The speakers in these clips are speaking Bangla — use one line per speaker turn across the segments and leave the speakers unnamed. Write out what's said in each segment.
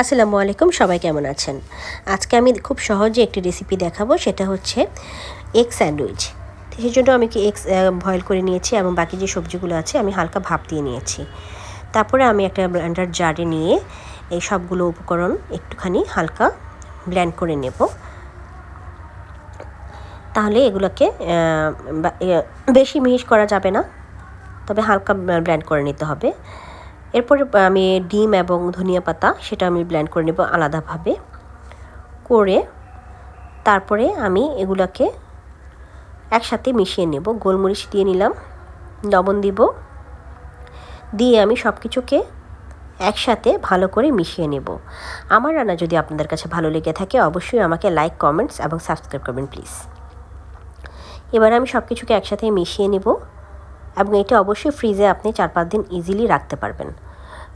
আসসালামু আলাইকুম, সবাই কেমন আছেন? আজকে আমি খুব সহজে একটি রেসিপি দেখাবো, সেটা হচ্ছে এগ স্যান্ডউইচ। সেই জন্য আমি এগস বয়েল করে নিয়েছি এবং বাকি যে সবজিগুলো আছে আমি হালকা ভাপ দিয়ে নিয়েছি। তারপরে আমি একটা ব্লেন্ডার জারে নিয়ে এই সবগুলো উপকরণ একটুখানি হালকা ব্লেন্ড করে নেব। তাহলে এগুলোকে বেশি মিহিস করা যাবে না, তবে হালকা ব্লেন্ড করে নিতে হবে। এরপরে আমি ডিম এবং ধনিয়া পাতা সেটা আমি ব্লেন্ড করে নেব আলাদাভাবে করে। তারপরে আমি এগুলোকে একসাথে মিশিয়ে নেব। গোলমরিচ দিয়ে নিলাম, লবণ দিব, দিয়ে আমি সব কিছুকে একসাথে ভালো করে মিশিয়ে নেব। আমার রান্না যদি আপনাদের কাছে ভালো লেগে থাকে অবশ্যই আমাকে লাইক, কমেন্টস এবং সাবস্ক্রাইব করবেন প্লিজ। এবার আমি সব কিছুকে একসাথে মিশিয়ে নেব এবং এটা অবশ্যই ফ্রিজে আপনি 4-5 দিন ইজিলি রাখতে পারবেন,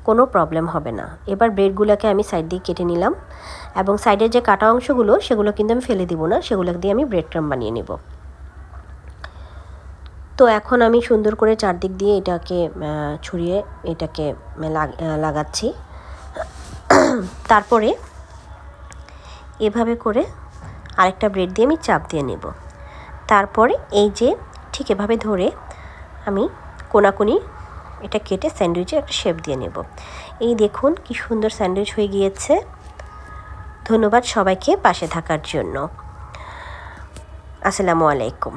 কোনো প্রবলেম হবে না। এবার ব্রেডগুলোকে আমি সাইড দিয়ে কেটে নিলাম এবং সাইডের যে কাটা অংশগুলো সেগুলো কিন্তু আমি ফেলে দিব না, সেগুলো দিয়ে আমি ব্রেড ক্রাম্ব বানিয়ে নেব। তো এখন আমি সুন্দর করে চারদিক দিয়ে এটাকে ছড়িয়ে এটাকে লাগাচ্ছি। তারপরে এভাবে করে আরেকটা ব্রেড দিয়ে আমি চাপ দিয়ে নেব। তারপরে এই যে ঠিক এভাবে ধরে আমি কোনাকুনি এটা কেটে স্যান্ডউইচের একটা শেপ দিয়ে নেব। এই দেখুন কি সুন্দর স্যান্ডউইচ হয়ে গিয়েছে। ধন্যবাদ সবাইকে পাশে থাকার জন্য। আসসালামু আলাইকুম।